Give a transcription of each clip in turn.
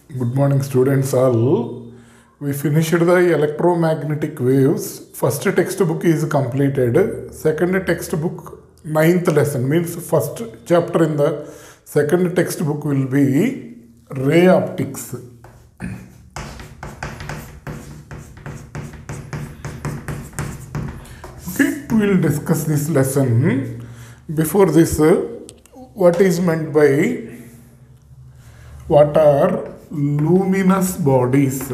Good morning, students all. We finished the electromagnetic waves. First textbook is completed. Second textbook, ninth lesson, means first chapter in the second textbook will be ray optics. Okay, we will discuss this lesson. Before this, what is meant by what are luminous bodies?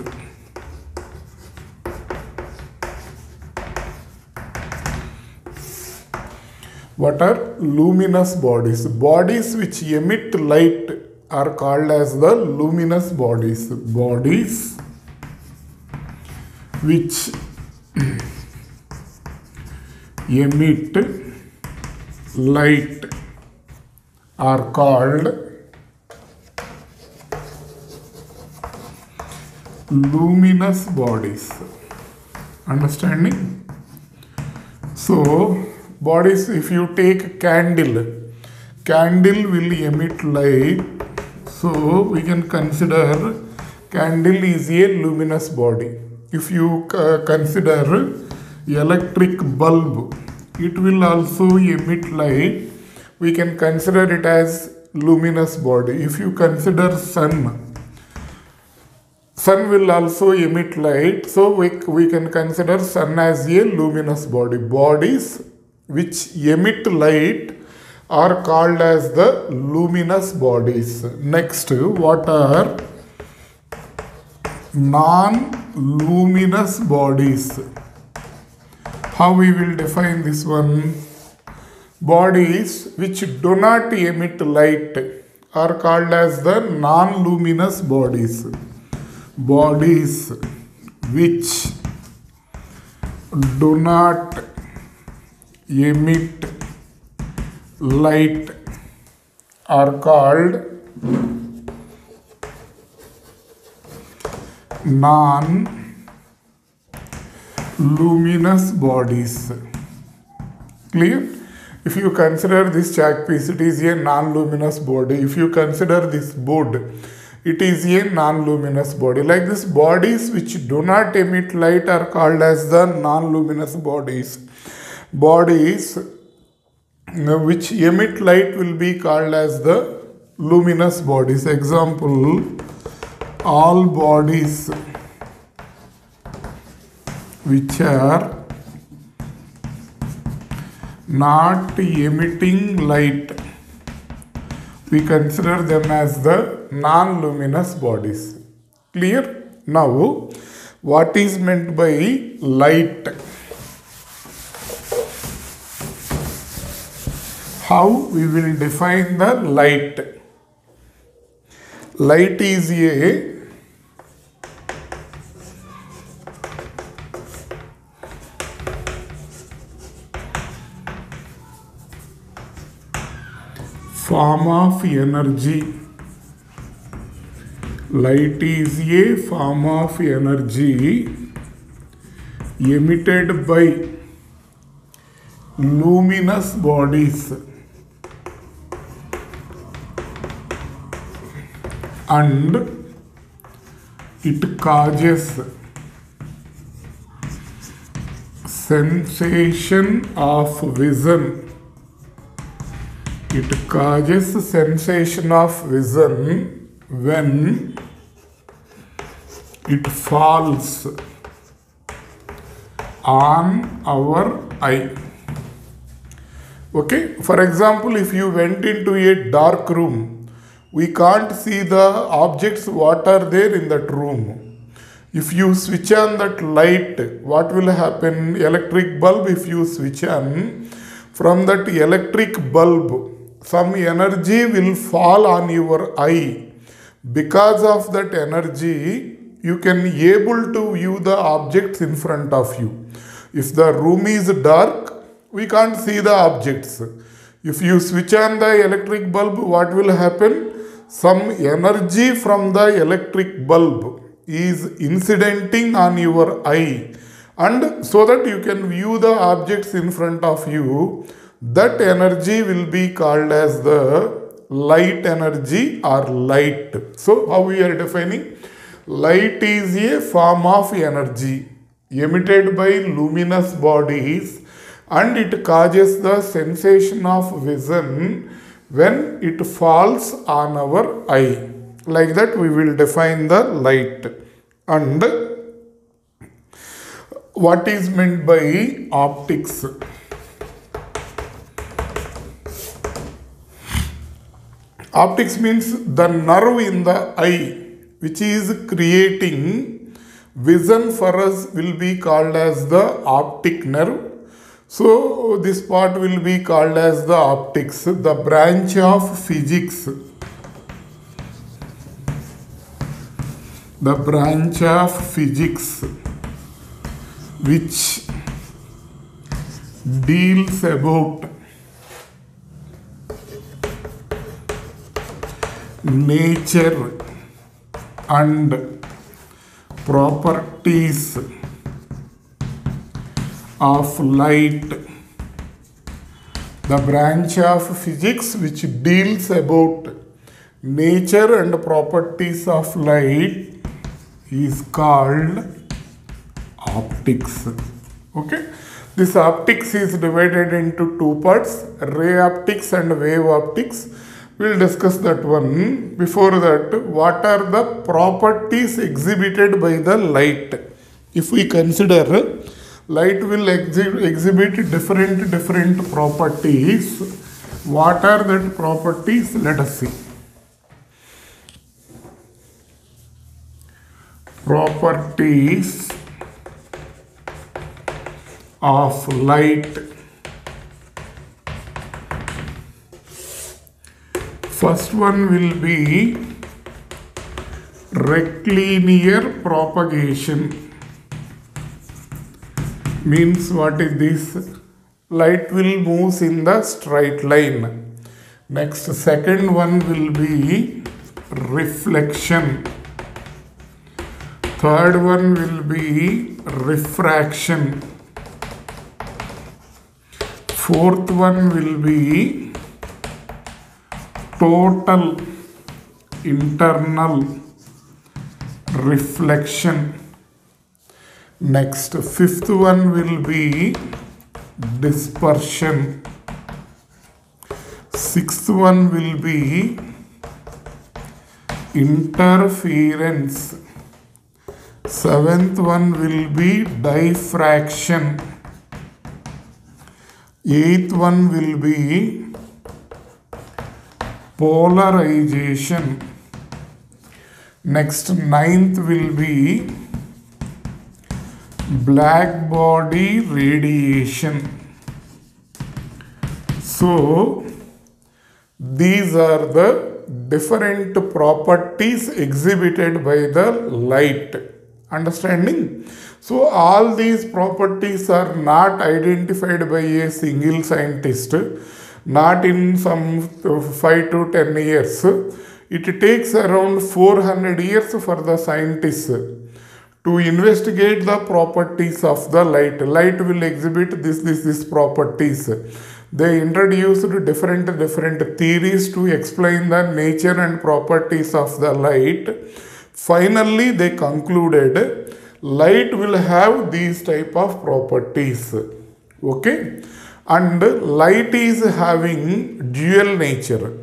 What are luminous bodies? Bodies which emit light are called as the luminous bodies. Bodies which emit light are called luminous bodies. Understanding? So, bodies, if you take candle will emit light. So, we can consider candle is a luminous body. If you consider electric bulb, it will also emit light. We can consider it as luminous body. If you consider sun will also emit light, so we can consider sun as a luminous body. Bodies which emit light are called as the luminous bodies. Next, what are non-luminous bodies? How we will define this one? Bodies which do not emit light are called as the non-luminous bodies. Bodies which do not emit light are called non-luminous bodies. Clear? If you consider this chalk piece, it is a non-luminous body. If you consider this board, it is a non-luminous body. Like this, bodies which do not emit light are called as the non-luminous bodies. Bodies which emit light will be called as the luminous bodies. Example, all bodies which are not emitting light, we consider them as the non-luminous bodies. Clear? Now, what is meant by light? How we will define the light? Light is a form of energy. Light is a form of energy emitted by luminous bodies and it causes sensation of vision. It causes sensation of vision when it falls on our eye. Okay, for example, if you went into a dark room, we can't see the objects what are there in that room. If you switch on that light, what will happen? Electric bulb, if you switch on, from that electric bulb, some energy will fall on your eye. Because of that energy, you can able to view the objects in front of you. If the room is dark, we can't see the objects. If you switch on the electric bulb, what will happen? Some energy from the electric bulb is incidenting on your eye, and so that you can view the objects in front of you. That energy will be called as the light energy or light. So how we are defining? Light is a form of energy emitted by luminous bodies, and it causes the sensation of vision when it falls on our eye. Like that we will define the light. And what is meant by optics? Optics means the nerve in the eye which is creating vision for us will be called as the optic nerve. So this part will be called as the optics, the branch of physics. The branch of physics which deals about nature and properties of light. The branch of physics which deals about nature and properties of light is called optics. Okay, this optics is divided into two parts, ray optics and wave optics. We will discuss that one. Before that, what are the properties exhibited by the light? If we consider, light will exhibit different properties. What are that properties? Let us see. Properties of light. First one will be rectilinear propagation. Means what is this? Light will move in the straight line. Next, second one will be reflection. Third one will be refraction. Fourth one will be total internal reflection. Next, fifth one will be dispersion. Sixth one will be interference. Seventh one will be diffraction. Eighth one will be polarization. Next, ninth will be black body radiation. So these are the different properties exhibited by the light. Understanding? So all these properties are not identified by a single scientist, not in some 5 to 10 years. It takes around 400 years for the scientists to investigate the properties of the light. Light will exhibit this properties. They introduced different theories to explain the nature and properties of the light. Finally, they concluded light will have these type of properties. Okay, and light is having dual nature.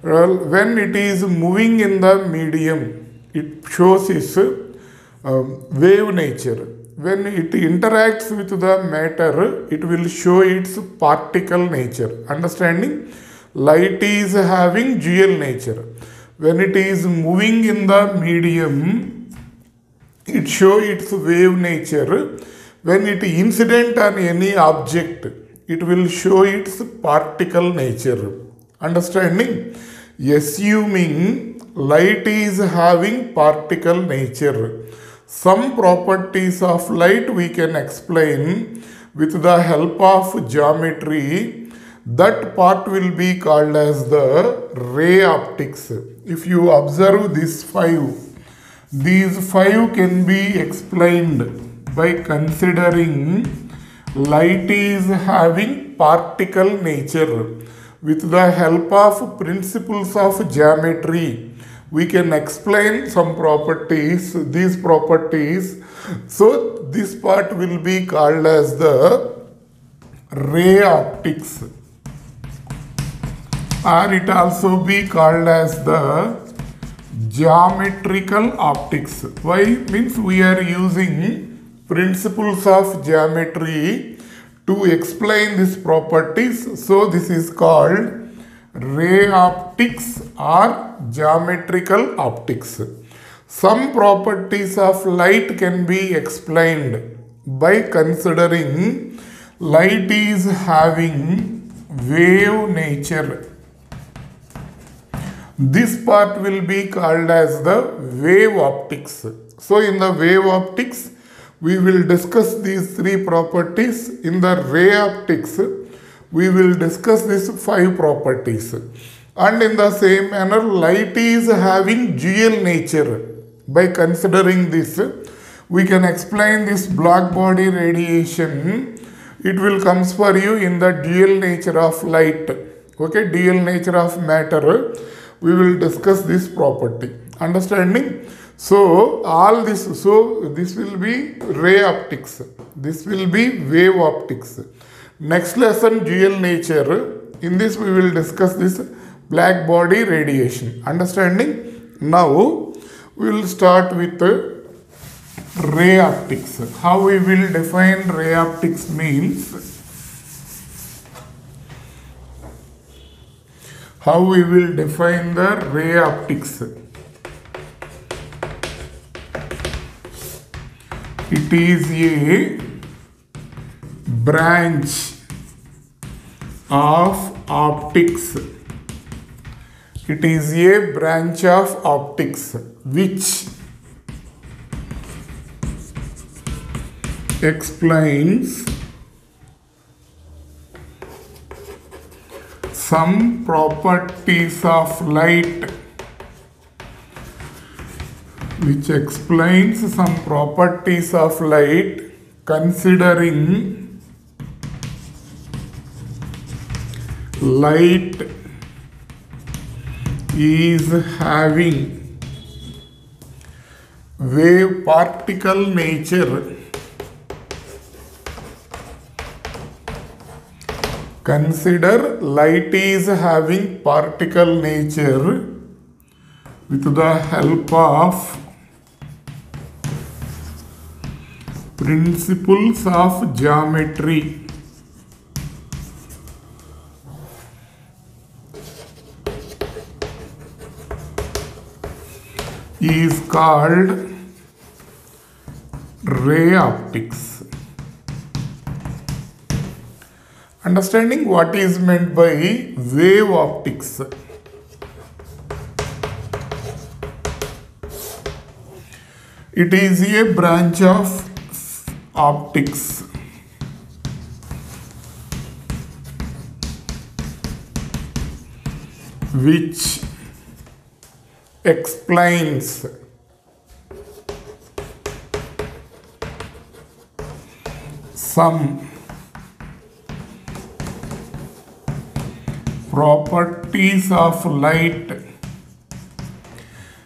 Well, when it is moving in the medium, it shows its wave nature. When it interacts with the matter, it will show its particle nature. Understanding? Light is having dual nature. When it is moving in the medium, it shows its wave nature. When it incident on any object, it will show its particle nature. Understanding? Assuming light is having particle nature, some properties of light we can explain with the help of geometry. That part will be called as the ray optics. If you observe these five can be explained by considering light is having particle nature. with the help of principles of geometry, we can explain some properties, these properties. So this part will be called as the ray optics, or it also be called as the geometrical optics. Why? Means we are using principles of geometry to explain these properties. So this is called ray optics or geometrical optics. Some properties of light can be explained by considering light is having wave nature. This part will be called as the wave optics. So in the wave optics, we will discuss these three properties. In the ray optics, we will discuss these 5 properties. And in the same manner, light is having dual nature. By considering this, we can explain this black body radiation. It will comes for you in the dual nature of light. Okay, dual nature of matter. We will discuss this property. Understanding? So all this, so this will be ray optics. This will be wave optics. Next lesson, dual nature. In this we will discuss this black body radiation. Understanding? Now we will start with ray optics. How we will define ray optics means, how we will define the ray optics. It is a branch of optics. It is a branch of optics which explains some properties of light, which explains some properties of light considering light is having wave particle nature. Consider light is having particle nature with the help of principles of geometry. Is called ray optics. Understanding what is meant by wave optics. It is a branch of optics which explains some properties of light.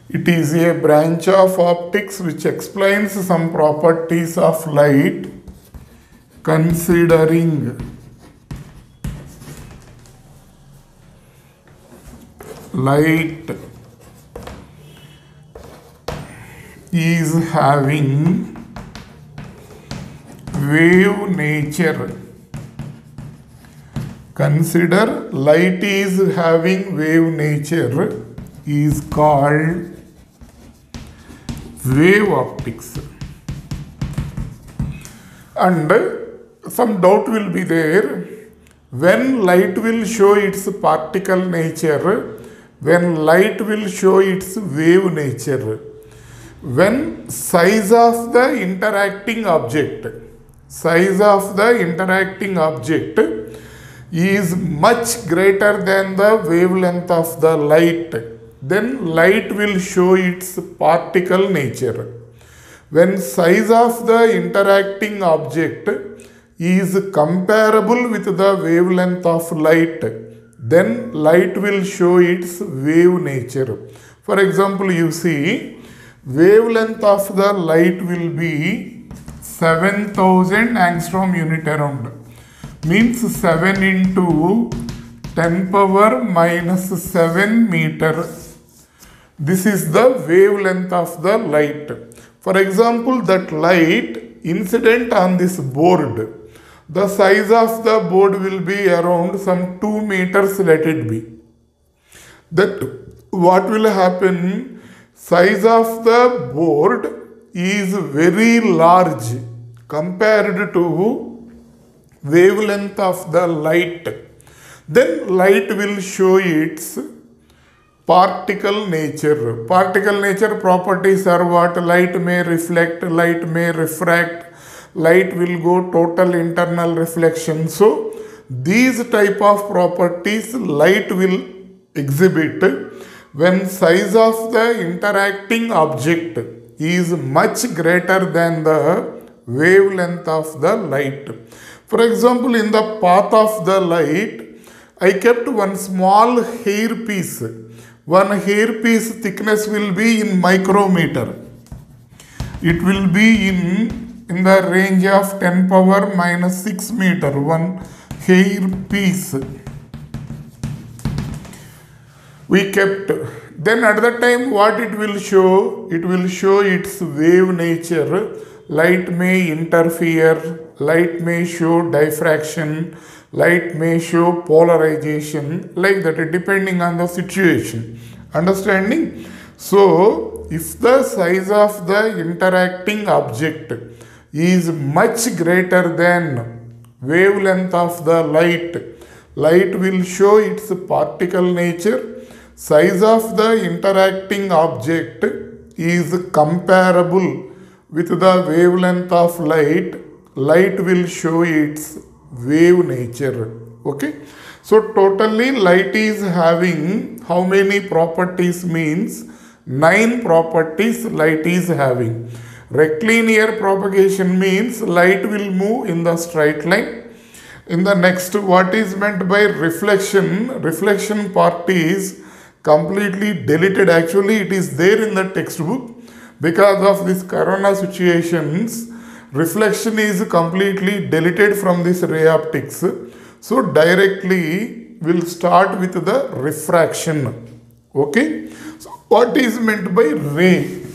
It is a branch of optics which explains some properties of light considering light is having wave nature. Consider light is having wave nature is called wave optics. And some doubt will be there. When light will show its particle nature, when light will show its wave nature, when size of the interacting object is much greater than the wavelength of the light, then light will show its particle nature. When size of the interacting object is comparable with the wavelength of light, then light will show its wave nature. For example, you see, wavelength of the light will be 7000 angstrom unit around. Means 7 into 10 power minus 7 meter. This is the wavelength of the light. For example, that light incident on this board, the size of the board will be around some 2 meters, let it be. That what will happen, size of the board is very large compared to wavelength of the light. Then light will show its particle nature. Particle nature properties are what? Light may reflect, light may refract, light will go total internal reflection. So these type of properties light will exhibit when size of the interacting object is much greater than the wavelength of the light. For example, in the path of the light, I kept one small hair piece. One hair piece thickness will be in micrometer. It will be in the range of 10 power minus 6 meter. One hair piece we kept. Then at the time what it will show? It will show its wave nature. Light may interfere, light may show diffraction, light may show polarization, like that, depending on the situation. Understanding? So if the size of the interacting object is much greater than wavelength of the light, light will show its particle nature. Size of the interacting object is comparable with the wavelength of light, light will show its wave nature. Okay. So totally light is having how many properties? Means 9 properties light is having. Rectilinear propagation means light will move in the straight line. In the next, what is meant by reflection? Reflection part is completely deleted. Actually, it is there in the textbook. Because of this corona situations, reflection is completely deleted from this ray optics. So directly we'll start with the refraction. Okay. So what is meant by ray?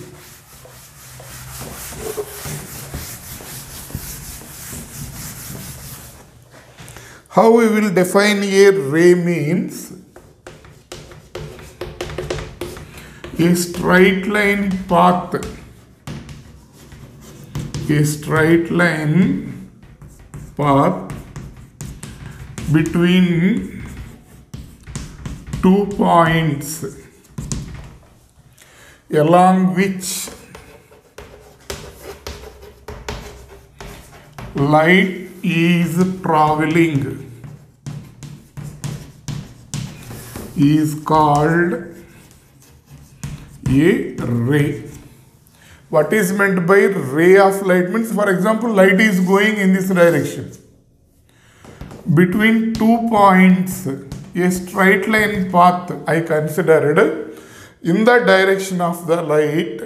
How we will define a ray? Means a straight line path, between 2 points along which light is traveling is called a ray. What is meant by ray of light? Means, for example, light is going in this direction. Between 2 points, a straight line path I considered in the direction of the light,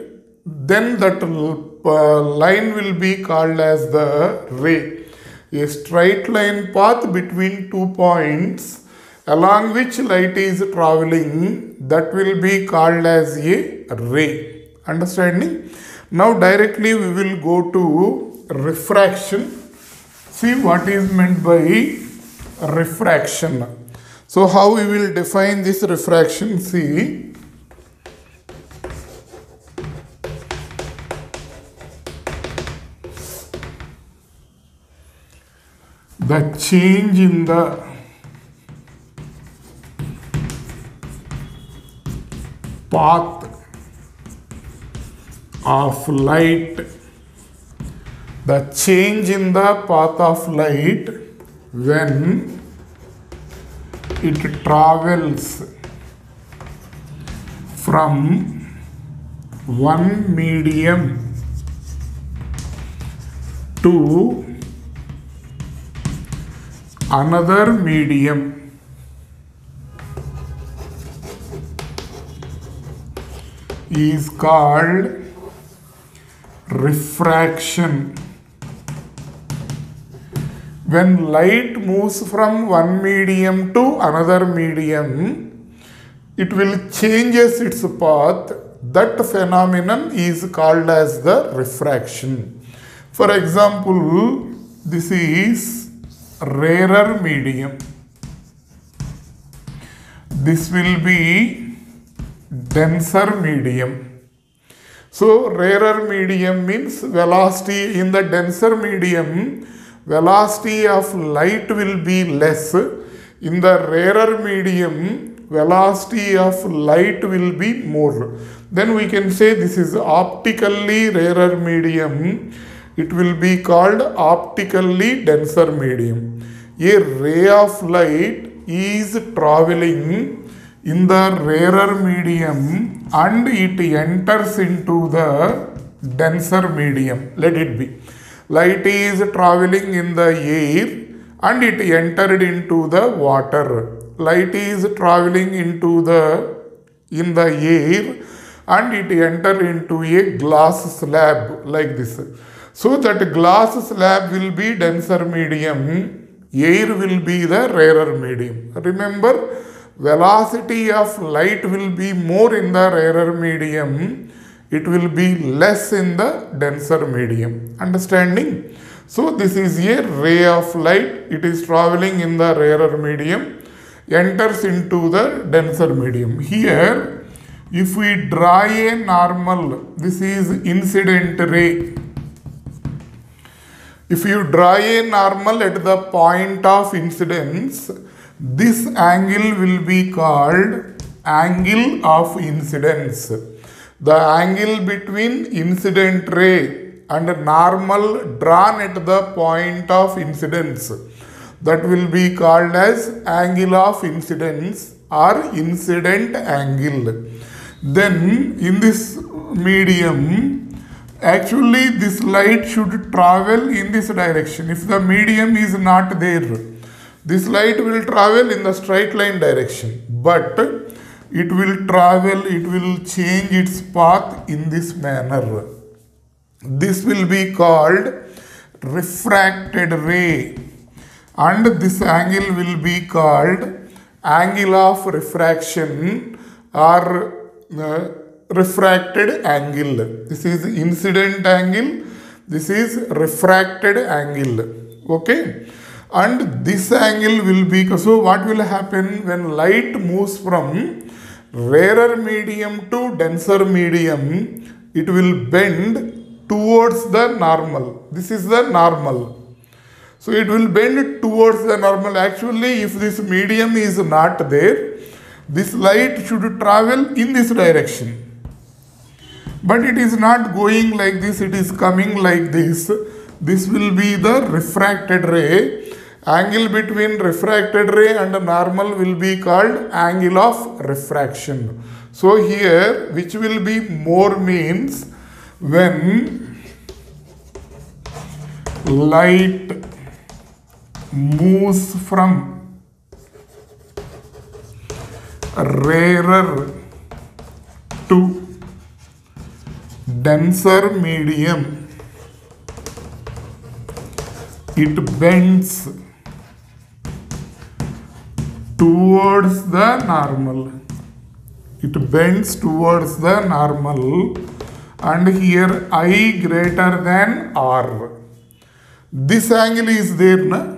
then that line will be called as the ray. A straight line path between 2 points along which light is traveling, that will be called as a ray. Understanding? Now directly we will go to refraction. See what is meant by refraction. So how we will define this refraction? See, the change in the path of light, the change in the path of light when it travels from one medium to another medium. is called refraction. When light moves from one medium to another medium, it will changes its path. That phenomenon is called as the refraction. For example, this is rarer medium. This will be denser medium. So rarer medium means velocity in the denser medium, velocity of light will be less. In the rarer medium, velocity of light will be more. Then we can say this is optically rarer medium. It will be called optically denser medium. A ray of light is traveling in the rarer medium and it enters into the denser medium. Let it be. Light is traveling in the air and it entered into the water. Light is traveling in the air and it entered into a glass slab like this. So that glass slab will be denser medium, air will be the rarer medium. Remember, velocity of light will be more in the rarer medium, it will be less in the denser medium. Understanding? So this is a ray of light, it is traveling in the rarer medium, enters into the denser medium. Here, if we draw a normal, this is incident ray. If you draw a normal at the point of incidence, this angle will be called angle of incidence. The angle between incident ray and normal drawn at the point of incidence, that will be called as angle of incidence or incident angle. Then in this medium, actually this light should travel in this direction. If the medium is not there, this light will travel in the straight line direction, but it will travel, it will change its path in this manner. This will be called refracted ray, and this angle will be called angle of refraction or refracted angle. This is incident angle, this is refracted angle. Okay, and this angle will be, so what will happen when light moves from rarer medium to denser medium, it will bend towards the normal. This is the normal. So it will bend towards the normal. Actually, if this medium is not there, this light should travel in this direction. But it is not going like this, it is coming like this. This will be the refracted ray. Angle between refracted ray and normal will be called angle of refraction. So here, which will be more means when light moves from rarer to denser medium, it bends towards the normal. It bends towards the normal, and here I greater than R. This angle is there, na?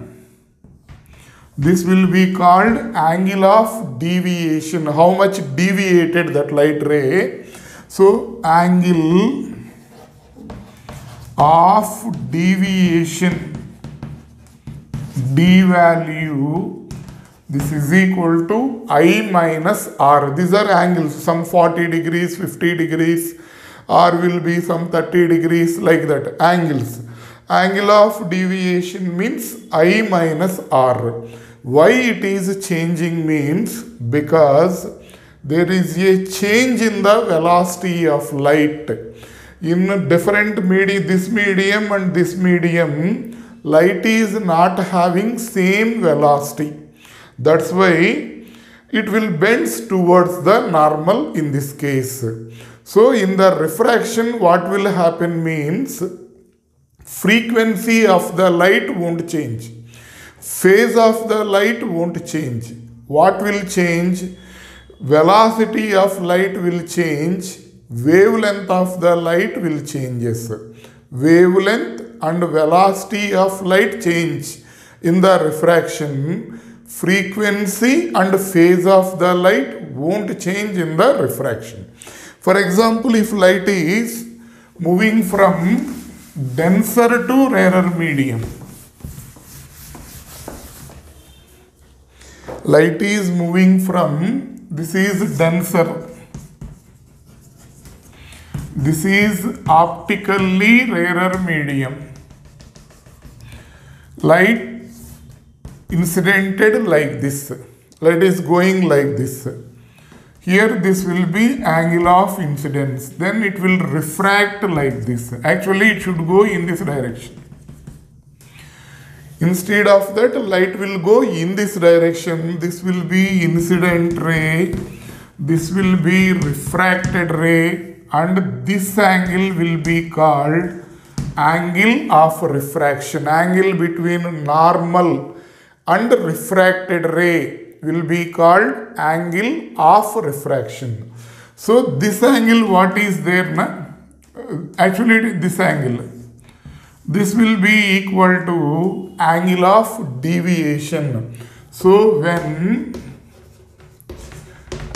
This will be called angle of deviation. How much deviated that light ray? So angle of deviation, d value, this is equal to I minus R. These are angles, some 40 degrees, 50 degrees, R will be some 30 degrees, like that, angles. Angle of deviation means I minus R. Why it is changing means because there is a change in the velocity of light. In different medium, this medium and this medium, light is not having same velocity. That's why it will bend towards the normal in this case. So in the refraction, what will happen means frequency of the light won't change, phase of the light won't change. What will change? Velocity of light will change, wavelength of the light will changes. Wavelength and velocity of light change in the refraction. Frequency and phase of the light won't change in the refraction. For example, if light is moving from denser to rarer medium, light is moving from, this is denser, this is optically rarer medium. Light incidented like this, light is going like this. Here this will be angle of incidence, then it will refract like this. Actually it should go in this direction. Instead of that, light will go in this direction. This will be incident ray, this will be refracted ray, and this angle will be called angle of refraction. Angle between normal and refracted ray will be called angle of refraction. So this angle, what is there na? Actually this angle, this will be equal to angle of deviation. So when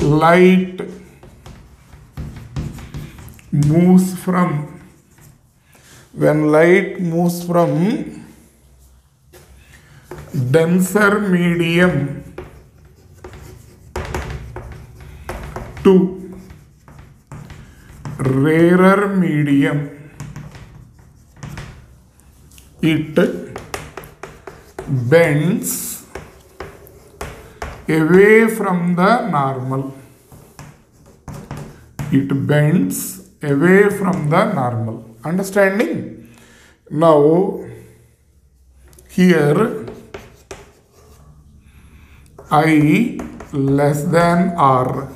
light moves from denser medium to rarer medium, it bends away from the normal. It bends away from the normal. Understanding? Now here I less than R,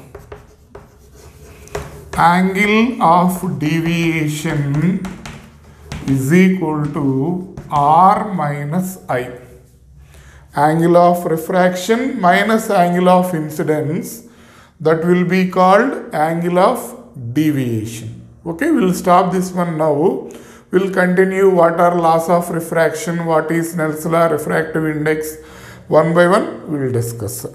angle of deviation is equal to R minus I. Angle of refraction minus angle of incidence, that will be called angle of deviation. Okay, we'll stop this one now. We'll continue what are laws of refraction, what is Snell's law, refractive index. One by one we will discuss.